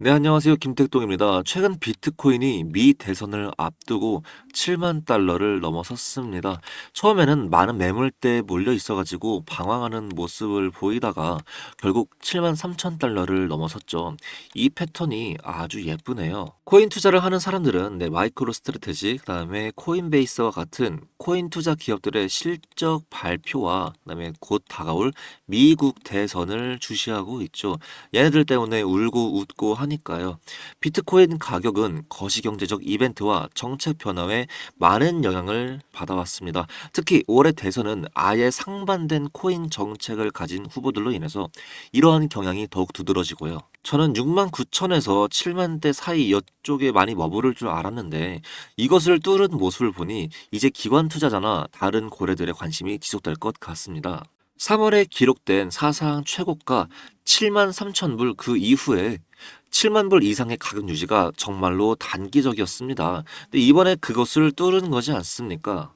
네, 안녕하세요. 김택동입니다. 최근 비트코인이 미 대선을 앞두고 7만 달러를 넘어섰습니다. 처음에는 많은 매물대에 몰려 있어가지고 방황하는 모습을 보이다가 결국 7만 3천 달러를 넘어섰죠. 이 패턴이 아주 예쁘네요. 코인 투자를 하는 사람들은 마이크로 스트래테지, 그다음에 코인베이스와 같은 코인 투자 기업들의 실적 발표와 그다음에 곧 다가올 미국 대선을 주시하고 있죠. 얘네들 때문에 울고 웃고 하니까요. 비트코인 가격은 거시경제적 이벤트와 정책 변화에 많은 영향을 받아왔습니다. 특히 올해 대선은 아예 상반된 코인 정책을 가진 후보들로 인해서 이러한 경향이 더욱 두드러지고요. 저는 6만 9천에서 7만 대 사이 이쪽에 많이 머무를 줄 알았는데 이것을 뚫은 모습을 보니 이제 기관 투자자나 다른 고래들의 관심이 지속될 것 같습니다. 3월에 기록된 사상 최고가 7만 3천 불 그 이후에 7만 불 이상의 가격 유지가 정말로 단기적이었습니다. 근데 이번에 그것을 뚫은 거지 않습니까?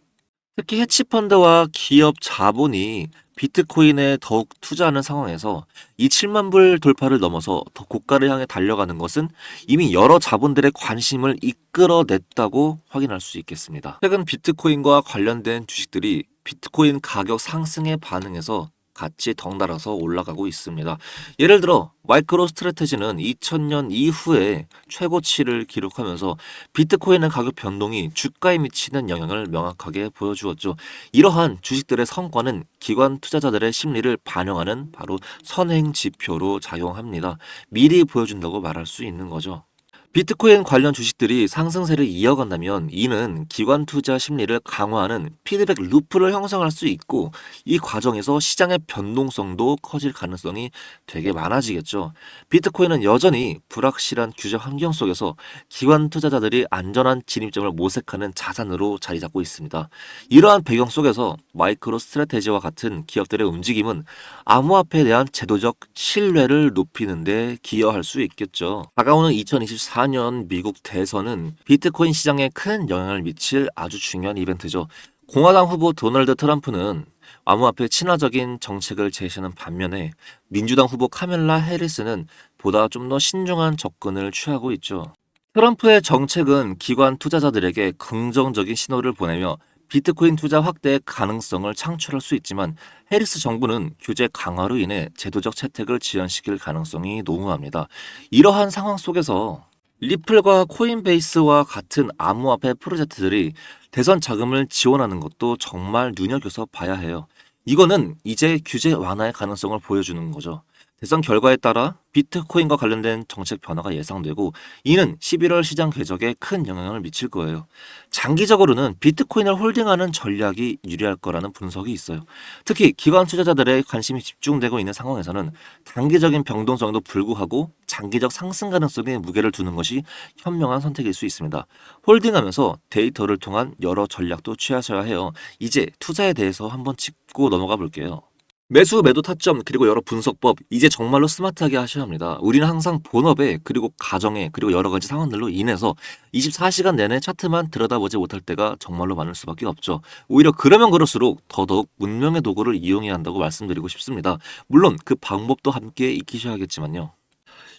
특히 해치펀드와 기업 자본이 비트코인에 더욱 투자하는 상황에서 이 7만 불 돌파를 넘어서 더 고가를 향해 달려가는 것은 이미 여러 자본들의 관심을 이끌어냈다고 확인할 수 있겠습니다. 최근 비트코인과 관련된 주식들이 비트코인 가격 상승에 반응해서 같이 덩달아서 올라가고 있습니다. 예를 들어 마이크로 스트래테지는 2000년 이후에 최고치를 기록하면서 비트코인의 가격 변동이 주가에 미치는 영향을 명확하게 보여주었죠. 이러한 주식들의 성과는 기관 투자자들의 심리를 반영하는 바로 선행 지표로 작용합니다. 미리 보여준다고 말할 수 있는 거죠. 비트코인 관련 주식들이 상승세를 이어간다면 이는 기관 투자 심리를 강화하는 피드백 루프를 형성할 수 있고 이 과정에서 시장의 변동성도 커질 가능성이 되게 많아지겠죠. 비트코인은 여전히 불확실한 규제 환경 속에서 기관 투자자들이 안전한 진입점을 모색하는 자산으로 자리 잡고 있습니다. 이러한 배경 속에서 마이크로 스트래테지와 같은 기업들의 움직임은 암호화폐에 대한 제도적 신뢰를 높이는 데 기여할 수 있겠죠. 다가오는 2024년 미국 대선은 비트코인 시장에 큰 영향을 미칠 아주 중요한 이벤트죠. 공화당 후보 도널드 트럼프는 암호화폐 친화적인 정책을 제시하는 반면에 민주당 후보 카멜라 해리스는 보다 좀 더 신중한 접근을 취하고 있죠. 트럼프의 정책은 기관 투자자들에게 긍정적인 신호를 보내며 비트코인 투자 확대의 가능성을 창출할 수 있지만 해리스 정부는 규제 강화로 인해 제도적 채택을 지연시킬 가능성이 농후합니다. 이러한 상황 속에서 리플과 코인베이스와 같은 암호화폐 프로젝트들이 대선 자금을 지원하는 것도 정말 눈여겨서 봐야 해요. 이거는 이제 규제 완화의 가능성을 보여주는 거죠. 대선 결과에 따라 비트코인과 관련된 정책 변화가 예상되고 이는 11월 시장 궤적에 큰 영향을 미칠 거예요. 장기적으로는 비트코인을 홀딩하는 전략이 유리할 거라는 분석이 있어요. 특히 기관 투자자들의 관심이 집중되고 있는 상황에서는 단기적인 변동성에도 불구하고 장기적 상승 가능성에 무게를 두는 것이 현명한 선택일 수 있습니다. 홀딩하면서 데이터를 통한 여러 전략도 취하셔야 해요. 이제 투자에 대해서 한번 짚고 넘어가 볼게요. 매수, 매도 타점, 그리고 여러 분석법, 이제 정말로 스마트하게 하셔야 합니다. 우리는 항상 본업에, 그리고 가정에, 그리고 여러 가지 상황들로 인해서 24시간 내내 차트만 들여다보지 못할 때가 정말로 많을 수밖에 없죠. 오히려 그러면 그럴수록 더더욱 문명의 도구를 이용해야 한다고 말씀드리고 싶습니다. 물론 그 방법도 함께 익히셔야겠지만요.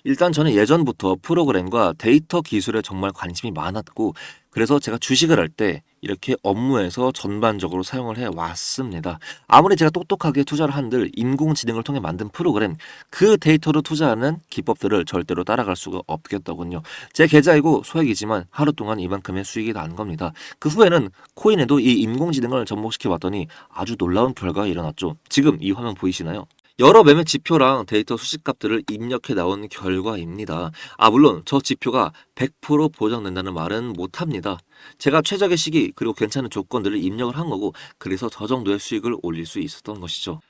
일단 저는 예전부터 프로그램과 데이터 기술에 정말 관심이 많았고 그래서 제가 주식을 할 때 이렇게 업무에서 전반적으로 사용을 해 왔습니다. 아무리 제가 똑똑하게 투자를 한들 인공지능을 통해 만든 프로그램 그 데이터로 투자하는 기법들을 절대로 따라갈 수가 없겠더군요. 제 계좌이고 소액이지만 하루 동안 이만큼의 수익이 나는 겁니다. 그 후에는 코인에도 이 인공지능을 접목시켜 봤더니 아주 놀라운 결과가 일어났죠. 지금 이 화면 보이시나요? 여러 매매 지표랑 데이터 수식값들을 입력해 나온 결과입니다. 물론 저 지표가 100% 보장된다는 말은 못합니다. 제가 최적의 시기 그리고 괜찮은 조건들을 입력을 한 거고 그래서 저 정도의 수익을 올릴 수 있었던 것이죠.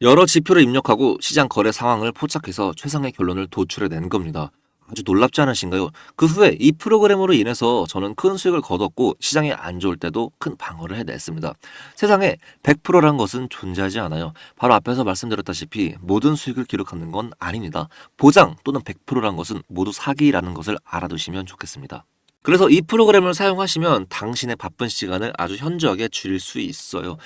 여러 지표를 입력하고 시장 거래 상황을 포착해서 최상의 결론을 도출해낸 겁니다. 아주 놀랍지 않으신가요? 그 후에 이 프로그램으로 인해서 저는 큰 수익을 거뒀고 시장이 안 좋을 때도 큰 방어를 해냈습니다. 세상에 100%란 것은 존재하지 않아요. 바로 앞에서 말씀드렸다시피 모든 수익을 기록하는 건 아닙니다. 보장 또는 100%란 것은 모두 사기라는 것을 알아두시면 좋겠습니다. 그래서 이 프로그램을 사용하시면 당신의 바쁜 시간을 아주 현저하게 줄일 수 있어요.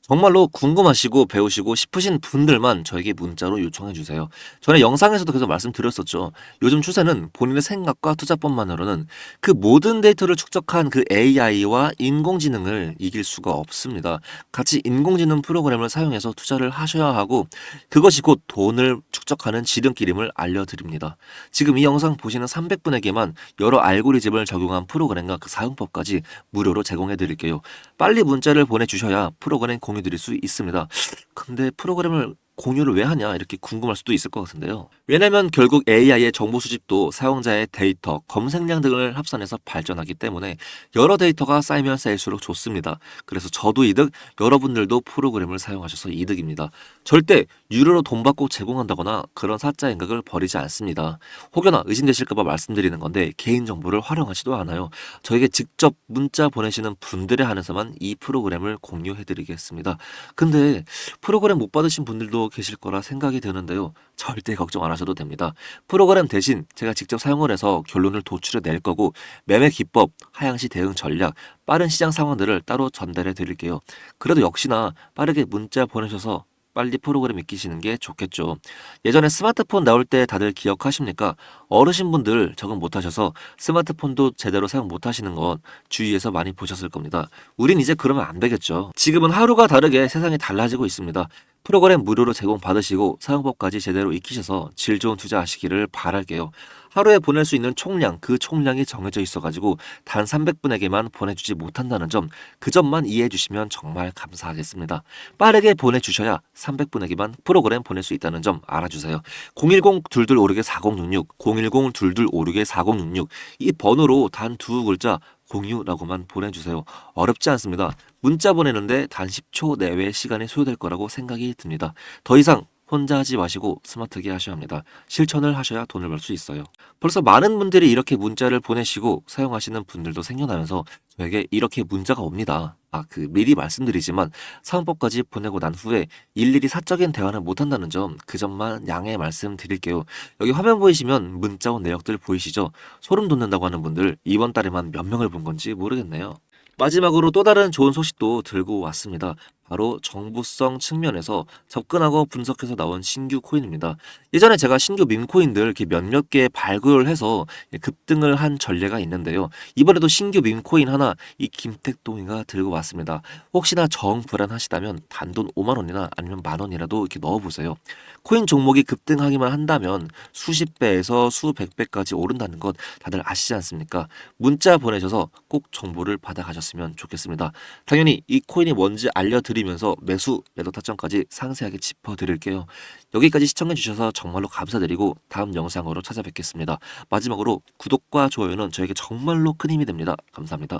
정말로 궁금하시고 배우시고 싶으신 분들만 저에게 문자로 요청해 주세요. 전에 영상에서도 계속 말씀드렸었죠. 요즘 추세는 본인의 생각과 투자법만으로는 그 모든 데이터를 축적한 그 AI와 인공지능을 이길 수가 없습니다. 같이 인공지능 프로그램을 사용해서 투자를 하셔야 하고 그것이 곧 돈을 축적하는 지름길임을 알려드립니다. 지금 이 영상 보시는 300분에게만 여러 알고리즘을 적용한 프로그램과 그 사용법까지 무료로 제공해 드릴게요. 빨리 문자를 보내주셔야 프로그램 공유 드릴 수 있습니다. 근데 프로그램을 공유를 왜 하냐 이렇게 궁금할 수도 있을 것 같은데요. 왜냐면 결국 AI의 정보 수집도 사용자의 데이터, 검색량 등을 합산해서 발전하기 때문에 여러 데이터가 쌓이면 쌓일수록 좋습니다. 그래서 저도 이득, 여러분들도 프로그램을 사용하셔서 이득입니다. 절대 유료로 돈 받고 제공한다거나 그런 사자 인각을 벌이지 않습니다. 혹여나 의심되실까봐 말씀드리는 건데 개인정보를 활용하지도 않아요. 저에게 직접 문자 보내시는 분들에 한해서만 이 프로그램을 공유해드리겠습니다. 근데 프로그램 못 받으신 분들도 계실 거라 생각이 드는데요. 절대 걱정 안 하셔도 됩니다. 프로그램 대신 제가 직접 사용을 해서 결론을 도출해 낼 거고 매매 기법, 하향시 대응 전략, 빠른 시장 상황들을 따로 전달해 드릴게요. 그래도 역시나 빠르게 문자 보내셔서 빨리 프로그램 익히시는 게 좋겠죠. 예전에 스마트폰 나올 때 다들 기억하십니까? 어르신분들 적응 못하셔서 스마트폰도 제대로 사용 못하시는 건 주위에서 많이 보셨을 겁니다. 우린 이제 그러면 안 되겠죠. 지금은 하루가 다르게 세상이 달라지고 있습니다. 프로그램 무료로 제공받으시고 사용법까지 제대로 익히셔서 질 좋은 투자하시기를 바랄게요. 하루에 보낼 수 있는 총량, 그 총량이 정해져 있어가지고 단 300분에게만 보내주지 못한다는 점, 그 점만 이해해 주시면 정말 감사하겠습니다. 빠르게 보내주셔야 300분에게만 프로그램 보낼 수 있다는 점 알아주세요. 010-2256-4066, 010-2256-4066 이 번호로 단 두 글자 공유라고만 보내주세요. 어렵지 않습니다. 문자 보내는데 단 10초 내외의 시간이 소요될 거라고 생각이 듭니다. 더 이상 혼자 하지 마시고 스마트하게 하셔야 합니다. 실천을 하셔야 돈을 벌 수 있어요. 벌써 많은 분들이 이렇게 문자를 보내시고 사용하시는 분들도 생겨나면서 저에게 이렇게 문자가 옵니다. 미리 말씀드리지만 사용법까지 보내고 난 후에 일일이 사적인 대화는 못한다는 점, 그 점만 양해 말씀드릴게요. 여기 화면 보이시면 문자 온 내역들 보이시죠? 소름 돋는다고 하는 분들 이번 달에만 몇 명을 본 건지 모르겠네요. 마지막으로 또 다른 좋은 소식도 들고 왔습니다. 바로 정부성 측면에서 접근하고 분석해서 나온 신규 코인입니다. 예전에 제가 신규 밈코인들 이렇게 몇몇 개 발굴해서 급등을 한 전례가 있는데요. 이번에도 신규 밈코인 하나 이 김택동이가 들고 왔습니다. 혹시나 정 불안하시다면 단돈 5만 원이나 아니면 만 원이라도 이렇게 넣어보세요. 코인 종목이 급등하기만 한다면 수십 배에서 수백 배까지 오른다는 것 다들 아시지 않습니까? 문자 보내셔서 꼭 정보를 받아가셨으면 좋겠습니다. 당연히 이 코인이 뭔지 알려드리면서 매수, 매도 타점까지 상세하게 짚어드릴게요. 여기까지 시청해주셔서 정말로 감사드리고 다음 영상으로 찾아뵙겠습니다. 마지막으로 구독과 좋아요는 저에게 정말로 큰 힘이 됩니다. 감사합니다.